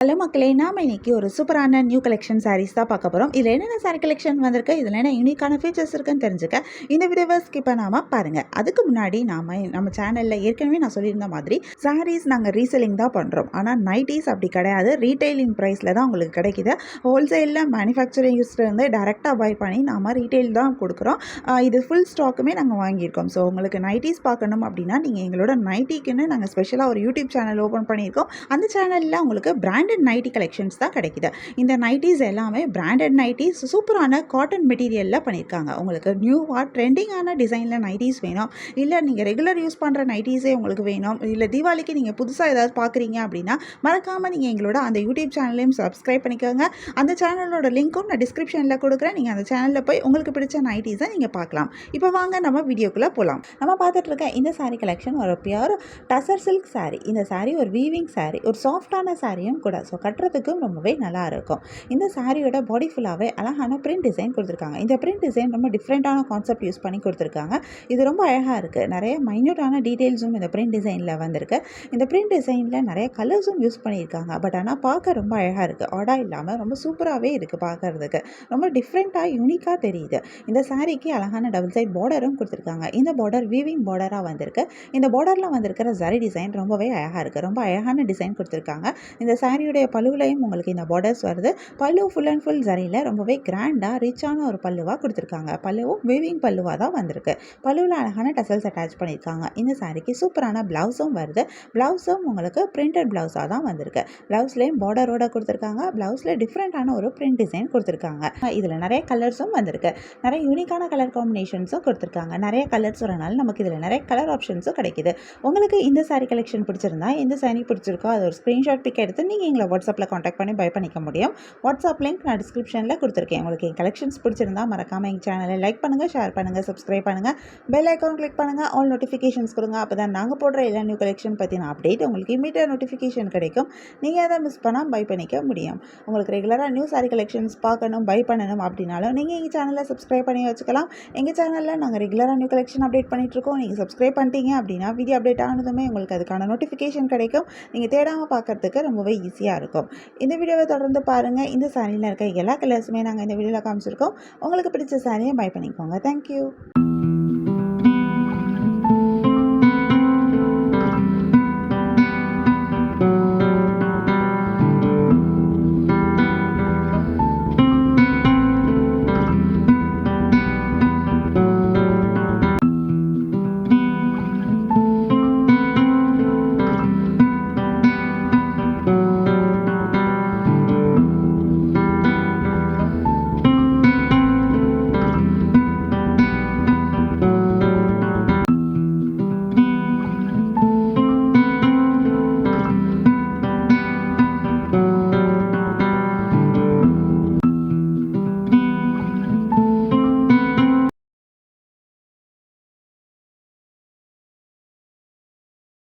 Hello மக்களே, நாம் இன்னைக்கு ஒரு சூப்பரான நியூ கலெக்ஷன் சாரீஸ் தான் பார்க்க போகிறோம். இதில் என்னென்ன சாரீ கலெக்ஷன் வந்திருக்கு, இதில் என்ன யூனிக்கான ஃபீச்சர்ஸ் இருக்குன்னு தெரிஞ்சுக்க இந்த வீடியோவை ஸ்கிப் பண்ணாமல் பாருங்கள். அதுக்கு முன்னாடி நம்ம சேனலில் ஏற்கனவே நான் சொல்லியிருந்த மாதிரி சாரீஸ் நாங்கள் ரீசெல்லிங் தான் பண்ணுறோம். ஆனால் நைட்டிஸ் அப்படி கிடையாது, ரீட்டைலிங் ப்ரைஸில் தான் உங்களுக்கு கிடைக்குது. ஹோல்சேலில் மேனுஃபேக்சரிங்ஸ்லேருந்து டேரெக்டாக பை பண்ணி நாம் ரீட்டைல் தான் கொடுக்குறோம். இது ஃபுல் ஸ்டாக்குமே நாங்கள் வாங்கியிருக்கோம். ஸோ உங்களுக்கு நைட்டிஸ் பார்க்கணும் அப்படின்னா நீங்கள் எங்களோட நைட்டிக்குன்னு நாங்கள் ஸ்பெஷலாக ஒரு யூடியூப் சேனல் ஓப்பன் பண்ணியிருக்கோம். அந்த சேனலில் உங்களுக்கு பிராண்டட் நைட்டி கலெக்ஷன்ஸ் தான் கிடைக்குது. இந்த நைட்டிஸ் எல்லாமே பிராண்டட் நைட்டிஸ், சூப்பரான காட்டன் மெட்டீரியலில் பண்ணியிருக்காங்க. உங்களுக்கு நியூவாக ட்ரெண்டிங்கான டிசைனில் நைட்டிஸ் வேணும், இல்லை நீங்கள் ரெகுலர் யூஸ் பண்ணுற நைட்டிஸே உங்களுக்கு வேணும், இல்லை தீபாவளிக்கு நீங்கள் புதுசாக ஏதாவது பார்க்குறீங்க அப்படின்னா மறக்காமல் நீங்கள் எங்களோட அந்த யூடியூப் சேனலையும் சப்ஸ்கிரைப் பண்ணிக்கோங்க. அந்த சேனலோட லிங்க்கும் நான் டிஸ்கிரிப்ஷனில் கொடுக்குறேன். நீங்கள் அந்த சேனலில் போய் உங்களுக்கு பிடிச்ச நைட்டிஸை நீங்கள் பார்க்கலாம். இப்போ வாங்க நம்ம வீடியோக்குள்ளே போகலாம். நம்ம பார்த்துட்டு இருக்க இந்த சாரீ கலெக்ஷன் ஒரு பியூர் டசர் சில்க் சாரீ. இந்த சாரீ ஒரு வீவிங் சாரீ, ஒரு சாஃப்டான சாரியும் கூட. ஸோ கட்டுறதுக்கும் ரொம்பவே நல்லா இருக்கும். இந்த சாரியோட பாடி ஃபுல்லாகவே அழகான பிரிண்ட் டிசைன் கொடுத்துருக்காங்க. இந்த பிரிண்ட் டிசைன் ரொம்ப டிஃப்ரெண்ட்டான கான்செப்ட் யூஸ் பண்ணி கொடுத்துருக்காங்க. இது ரொம்ப அழகாக இருக்குது. நிறைய மைன்யூட்டான டீட்டெயில்ஸும் இந்த பிரிண்ட் டிசைனில் வந்திருக்கு. இந்த பிரிண்ட் டிசைனில் நிறைய கலர்ஸும் யூஸ் பண்ணியிருக்காங்க. பட் ஆனால் பார்க்க ரொம்ப அழகாக இருக்குது. ஆடாக இல்லாமல் ரொம்ப சூப்பராகவே இருக்குது. பார்க்குறதுக்கு ரொம்ப டிஃப்ரெண்ட்டாக யூனிக்காக தெரியுது. இந்த சாரிக்கு அழகான டபுள் சைட் பார்டரும் கொடுத்துருக்காங்க. இந்த பார்டர் வீவிங் பார்டராக வந்திருக்கு. இந்த பார்டரில் வந்திருக்கிற ஜரி டிசைன் ரொம்பவே அழகாக இருக்குது. ரொம்ப அழகான டிசைன் கொடுத்துருக்காங்க. இந்த சாரியுடைய பல்லுவிலையும் உங்களுக்கு இந்த பார்டர்ஸ் வருது. பல்லு ஃபுல் அண்ட் ஃபுல் ஜரியில் ரொம்பவே கிராண்டாக ரிச்சான ஒரு பல்லுவாக கொடுத்துருக்காங்க. பல்லுவும் வீவிங் பல்லுவாக தான் வந்திருக்கு. பல்லுவில் அழகான டசல்ஸ் அட்டாச் பண்ணியிருக்காங்க. இந்த சாரிக்கு சூப்பரான ப்ளவுஸும் வருது. ப்ளவுஸும் உங்களுக்கு பிரிண்டட் ப்ளவுஸாக தான் வந்திருக்கு. ப்ளவுஸ்லேயும் பார்டரோட கொடுத்துருக்காங்க. ப்ளவுஸில் டிஃப்ரெண்ட்டான ஒரு பிரிண்ட் டிசைன் கொடுத்துருக்காங்க. இதில் நிறைய கலர்ஸும் வந்திருக்கு. நிறைய யூனிக்கான கலர் காம்பினேஷன்ஸும் கொடுத்துருக்காங்க. நிறைய கலர்ஸ் வரனால நமக்கு இதில் நிறைய கலர் ஆப்ஷன்ஸும் கிடைக்குது. உங்களுக்கு இந்த சாரீ கலெக்ஷன் பிடிச்சிருந்தா, எந்த சாரீ பிடிச்சிருக்கோ அது ஒரு ஸ்க்ரீன்ஷாட் பிக் எடுத்து நீங்கள் எங்களை வாட்ஸ்அப்பில் காண்டாக்ட் பண்ணி பை பண்ணிக்க முடியும். வாட்ஸ்அப் லிங்க் நான் டிஸ்கிரிப்ஷனில் கொடுத்துருக்கேன். உங்களுக்கு என் கலெக்ஷன்ஸ் பிடிச்சிருந்தா மறக்காமல் எங்கள் சேனலை லைக் பண்ணுங்கள், ஷேர் பண்ணுங்கள், சப்ஸ்கிரைப் பண்ணுங்கள், பெல் ஐக்கான் கிளிக் பண்ணுங்கள், ஆல் நோட்டிஃபிகேஷன்ஸ் கொடுங்க. அப்போ தான் நாங்கள் போடுற எல்லா நியூ கலெக்ஷன் பற்றின அப்டேட் உங்களுக்கு இமீடியட் நோட்டிஃபிகேஷன் கிடைக்கும். நீங்கள் அதை மிஸ் பண்ணால் பை பண்ணிக்க முடியும். உங்களுக்கு ரெகுலராக நியூ சாரீ கலெக்ஷன்ஸ் பார்க்கணும், பை பண்ணணும் அப்படின்னாலும் நீங்கள் எங்கள் சேனலை சப்ஸ்கிரைப் பண்ணி வச்சுக்கலாம். எங்கள் சேனலில் நாங்கள் ரெகுலராக நியூ கலெக்ஷன் அப்டேட் பண்ணிகிட்ருக்கோம். நீங்கள் சப்ஸ்கிரைப் பண்ணிட்டீங்க அப்படின்னா வீடியோ அப்டேட் ஆனதுமே உங்களுக்கு அதுக்கான நோட்டிஃபிகேஷன் கிடைக்கும். நீங்கள் தேடாமல் பார்க்குறதுக்கு ரொம்பவே ஈஸியாக இருக்கும். இந்த வீடியோவை தொடர்ந்து பாருங்கள். இந்த சாரியில் இருக்க எல்லா கலர்ஸுமே நாங்கள் இந்த வீடியோவில் காமிச்சிருக்கோம். உங்களுக்கு பிடிச்ச சாரியை பை பண்ணிக்கோங்க. தேங்க்யூ.